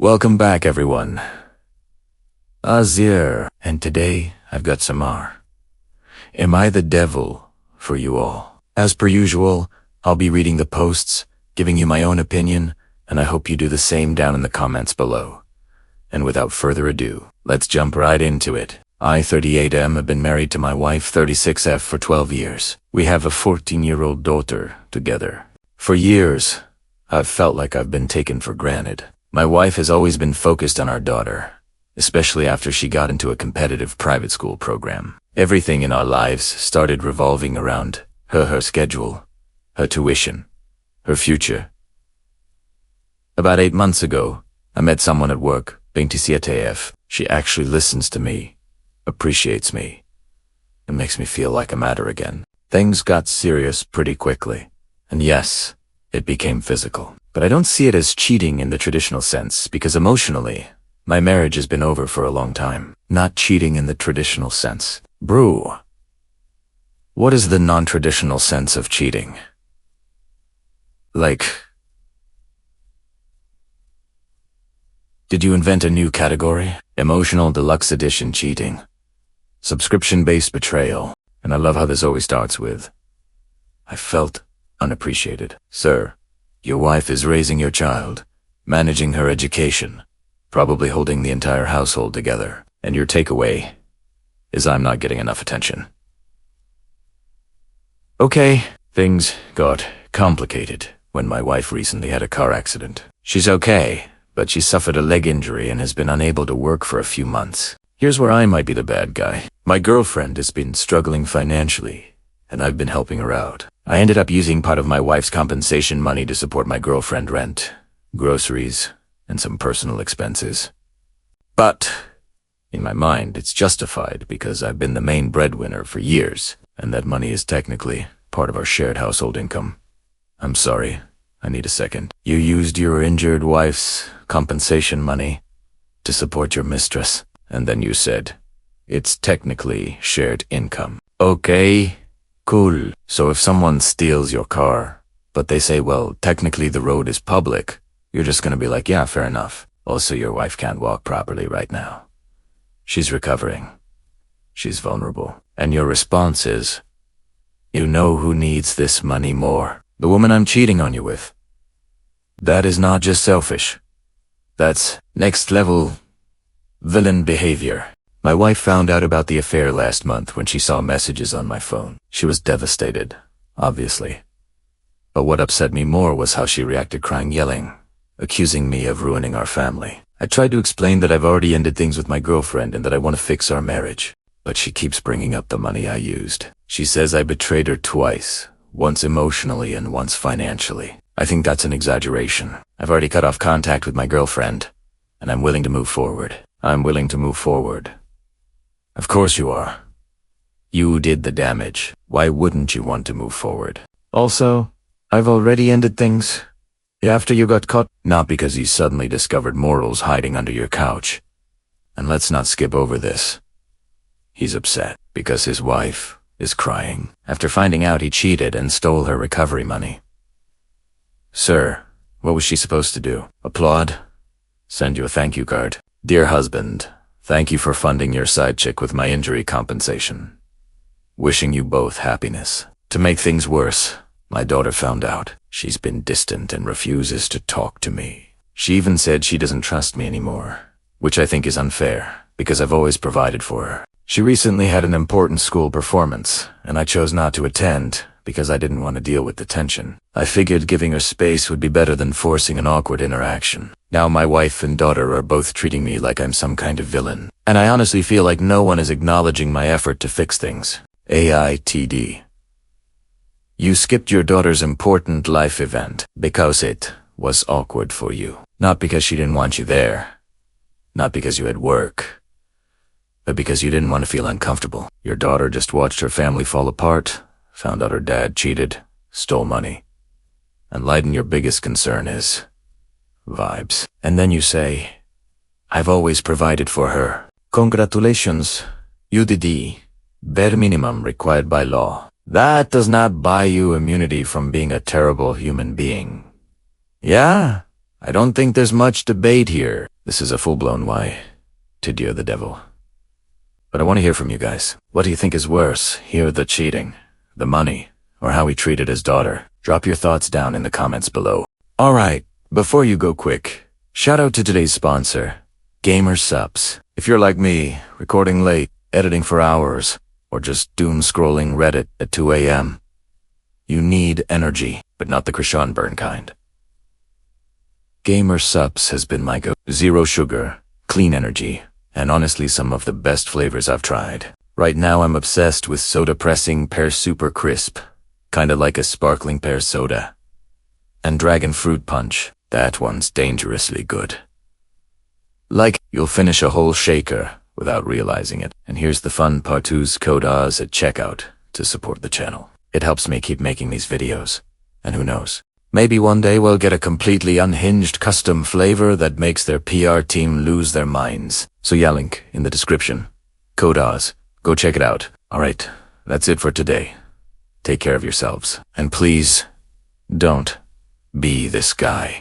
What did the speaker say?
Welcome back, everyone. Azir, and today I've got Samar. Am I the devil for you all? As per usual, I'll be reading the posts, giving you my own opinion, and I hope you do the same down in the comments below. And without further ado, let's jump right into it. I, 38M, have been married to my wife, 36F, for 12 years. We have a 14-year-old daughter together. For years, I've felt like I've been taken for granted. My wife has always been focused on our daughter, especially after she got into a competitive private school program. Everything in our lives started revolving around her schedule, her tuition, her future. About 8 months ago, I met someone at work, Binti CTF. She actually listens to me, appreciates me, and makes me feel like I matter again. Things got serious pretty quickly, and yes, it became physical. But I don't see it as cheating in the traditional sense, because emotionally, my marriage has been over for a long time. Not cheating in the traditional sense. Brew. What is the non-traditional sense of cheating? Like, did you invent a new category? Emotional deluxe edition cheating. Subscription-based betrayal. And I love how this always starts with, I felt unappreciated. Sir, your wife is raising your child, managing her education, probably holding the entire household together, and your takeaway is I'm not getting enough attention. Okay, things got complicated when my wife recently had a car accident. She's okay, but she suffered a leg injury and has been unable to work for a few months. Here's where I might be the bad guy. My girlfriend has been struggling financially, and I've been helping her out. I ended up using part of my wife's compensation money to support my girlfriend rent, groceries, and some personal expenses. But in my mind, it's justified because I've been the main breadwinner for years, and that money is technically part of our shared household income. I'm sorry, I need a second. You used your injured wife's compensation money to support your mistress, and then you said, it's technically shared income. Okay, cool. So if someone steals your car, but they say, well, technically the road is public, you're just gonna be like, yeah, fair enough. Also, your wife can't walk properly right now. She's recovering. She's vulnerable. And your response is, you know who needs this money more? The woman I'm cheating on you with. That is not just selfish. That's next level villain behavior. My wife found out about the affair last month when she saw messages on my phone. She was devastated, obviously. But what upset me more was how she reacted, crying, yelling, accusing me of ruining our family. I tried to explain that I've already ended things with my girlfriend and that I want to fix our marriage. But she keeps bringing up the money I used. She says I betrayed her twice, once emotionally and once financially. I think that's an exaggeration. I've already cut off contact with my girlfriend, and I'm willing to move forward. I'm willing to move forward. Of course you are. You did the damage. Why wouldn't you want to move forward? Also, I've already ended things. After you got caught, not because you suddenly discovered morals hiding under your couch. And let's not skip over this. He's upset because his wife is crying after finding out he cheated and stole her recovery money. Sir, what was she supposed to do? Applaud? Send you a thank you card? Dear husband, thank you for funding your side chick with my injury compensation. Wishing you both happiness. To make things worse, my daughter found out. She's been distant and refuses to talk to me. She even said she doesn't trust me anymore, which I think is unfair, because I've always provided for her. She recently had an important school performance, and I chose not to attend because I didn't want to deal with the tension. I figured giving her space would be better than forcing an awkward interaction. Now my wife and daughter are both treating me like I'm some kind of villain, and I honestly feel like no one is acknowledging my effort to fix things. AITD. You skipped your daughter's important life event because it was awkward for you. Not because she didn't want you there. Not because you had work. But because you didn't want to feel uncomfortable. Your daughter just watched her family fall apart, found out her dad cheated, stole money. And light, and your biggest concern is vibes. And then you say, I've always provided for her. Congratulations, you did the bare minimum required by law. That does not buy you immunity from being a terrible human being. Yeah, I don't think there's much debate here. This is a full-blown why to dear the devil. But I want to hear from you guys. What do you think is worse, here the cheating, the money, or how he treated his daughter? Drop your thoughts down in the comments below. Alright, before you go quick, shout out to today's sponsor, Gamer Subs. If you're like me, recording late, editing for hours, or just doom scrolling Reddit at 2 a.m., you need energy, but not the Krishan burn kind. Gamer Subs has been my go. Zero sugar, clean energy, and honestly some of the best flavors I've tried. Right now I'm obsessed with Soda Pressing Pear Super Crisp, kinda like a sparkling pear soda. And Dragon Fruit Punch, that one's dangerously good. Like, you'll finish a whole shaker without realizing it. And here's the fun part: use code Oz at checkout to support the channel. It helps me keep making these videos. And who knows, maybe one day we'll get a completely unhinged custom flavor that makes their PR team lose their minds. So yeah, link in the description. Code Oz. Go check it out. Alright, that's it for today. Take care of yourselves. And please, don't be this guy.